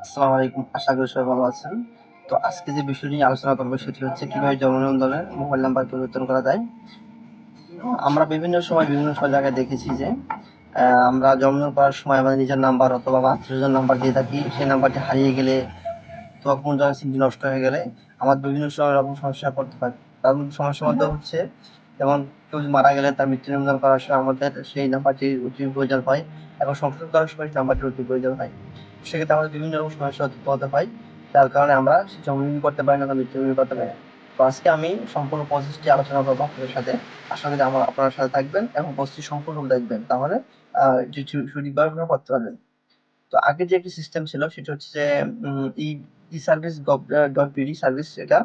আসসালামু আলাইকুম। আশা করি সবাই ভালো আছেন। তো আজকে যে বিষয় নিয়ে আলোচনা করব সেটি হচ্ছে কিভাবে জন্ম নিবন্ধনের মোবাইল নাম্বার পরিবর্তন করা যায়। আমরা বিভিন্ন সময় বিভিন্ন জায়গায় দেখেছি যে আমরা জন্ম করার সময় আমাদের নিজের নাম্বার অথবা আত্মীয়স্বজনের নাম্বার দিয়ে থাকি। সেই নাম্বারটি হারিয়ে গেলে অথবা কোনো জায়গায় সিমটি নষ্ট হয়ে গেলে আমার বিভিন্ন সময় এরকম সমস্যা পড়তে পারে। তার মধ্যে সমস্যার মধ্যে হচ্ছে যেমন কেউ মারা গেলে তার মৃত্যু নিবন্ধন করার সময় আমাদের সেই নাম্বারটির অতি প্রয়োজন হয় এবং সংশোধন করার সময় সেই নাম্বারটির অতি প্রয়োজন হয়। সেক্ষেত্রে আমাদের বিভিন্ন রকম সমস্যা হতে হয়, যার কারণে আমরা জন্মদিন করতে পারি না বা মৃত্যুদিন করতে পারি না। তো আজকে আমি সম্পূর্ণ প্রসেসটি আলোচনা করবো আপনাদের সাথে। আশা করি আপনার সাথে থাকবেন এবং প্রসেসটি সম্পূর্ণ দেখবেন, তাহলে সঠিকভাবে আপনারা করতে পারবেন। তো আগে যে একটি সিস্টেম ছিল সেটা হচ্ছে যে E E service gov dot BD service, এটা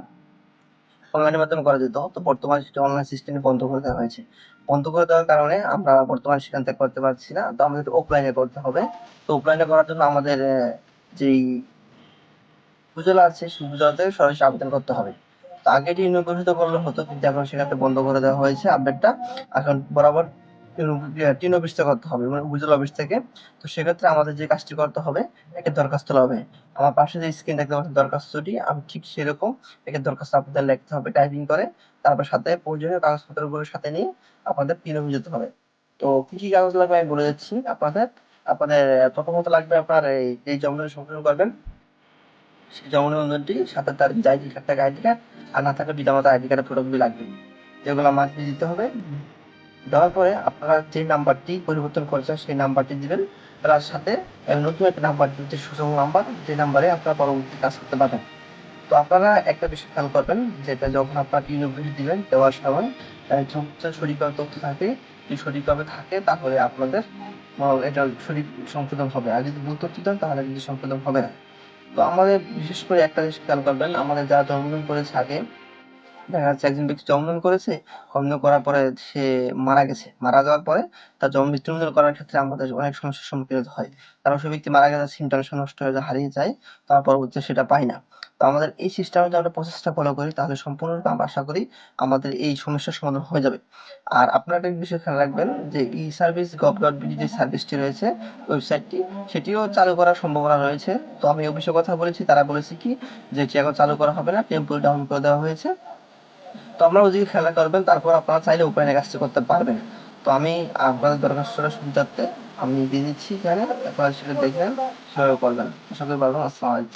অনলাইনের মাধ্যমে করা যেত। তো বর্তমানে সেটা অনলাইন সিস্টেমে বন্ধ করে দেওয়া হয়েছে। বন্ধ করে দেওয়ার কারণে আমরা বর্তমানে সেখান থেকে করতে পারছি না। তো আমাদের অফলাইনে করতে হবে। তো অফলাইনে করার জন্য আমাদের যেই উপজেলা আছে সেই উপজেলাতে সরাসরি আবেদন করতে হবে। তো আগে এটি ঘোষিত করলে হতো, কিন্তু এখন সেখানে বন্ধ করে দেওয়া হয়েছে আপডেটটা। এখন বরাবর টিন অফিস থেকে করতে হবে, মানে উপজেলা অফিস থেকে। তো সেক্ষেত্রে আমাদের যে কাজটি করতে হবে, একটা দরখাস্ত হবে। আমার পাশে যে স্ক্রিন দেখতে পাচ্ছেন দরখাস্তটি, আমি ঠিক সেরকম একটা দরখাস্ত আপনাদের লিখতে হবে টাইপিং করে। তারপর সাথে প্রয়োজনীয় কাগজপত্রগুলো সাথে নিয়ে আপনাদের টিন অফিস যেতে হবে। তো কি কি কাগজ লাগবে আমি বলে যাচ্ছি আপনাদের। আপনাদের প্রথমত লাগবে আপনার এই জন্ম সংশোধন করবেন সেই জন্ম নিবন্ধনটি, সাথে তার যে আইডি কার্ড থাকে আইডি কার্ড, আর না থাকলে পিতামাতার আইডি কার্ডের ফটোকপি লাগবে, যেগুলো মাস্ট দিতে হবে। দেওয়ার পরে আপনারা যে নাম্বারটি পরিবর্তন করেছেন সেই নাম্বারটি দিবেন, তার সাথে নতুন একটা নাম্বার দিতে, সুষম নাম্বার, যে নাম্বারে আপনারা পরবর্তী কাজ করতে পারবেন। তো আপনারা একটা বিষয় খেয়াল করবেন, যেটা যখন আপনার ইউনিভার্সিটি দিবেন দেওয়ার সময় সমস্ত সঠিকভাবে তথ্য থাকে, যদি সঠিকভাবে থাকে তাহলে আপনাদের এটা সঠিক সংশোধন হবে, আর যদি ভুল তথ্য দেন তাহলে কিন্তু সংশোধন হবে না। তো আমাদের বিশেষ করে একটা জিনিস খেয়াল করবেন, আমাদের যারা জন্মগ্রহণ করেছে আগে, দেখা যাচ্ছে একজন ব্যক্তি জন্মগ্রহণ করেছে, জন্মগ্রহণ করার পরে সে মারা গেছে। মারা যাওয়ার পরে তার মৃত্যু নিবন্ধন করার ক্ষেত্রে আমাদের অনেক সমস্যার সম্মুখীন হতে হয়। কারণ সে ব্যক্তি মারা গেলে সিম ট্রান্সফার নষ্ট হয়ে যায়, হারিয়ে যায়, তার পরবর্তীতে সেটা পাই না। তো আমাদের এই সিস্টেমে যদি আমরা প্রসেসটা ফলো করি তাহলে সম্পূর্ণরূপে আমরা আশা করি আমাদের এই সমস্যার সমাধান হয়ে যাবে। আর আপনারা একটা বিষয় খেয়াল রাখবেন যে ই সার্ভিস গভ ডট বিডি যে সার্ভিসটি রয়েছে, ওয়েবসাইটটি, সেটিও চালু করার সম্ভাবনা রয়েছে। তো আমি অফিসে কথা বলেছি, তারা বলেছে কি যে এটি এখন চালু করা হবে না, টেম্পোরারি ডাউন করে দেওয়া হয়েছে। তো আপনারা ওদিকে খেলা করবেন, তারপর আপনারা চাইলে ওপেনে কাজটা করতে পারবেন। তো আমি আপনাদের দরখাস্তটা সুবিধার্থে আমি দিয়ে দিচ্ছি এখানে, আপনারা সেটা দেখবেন, সেভাবে করবেন। আশা করি পারবেন। আসসালামু আলাইকুম।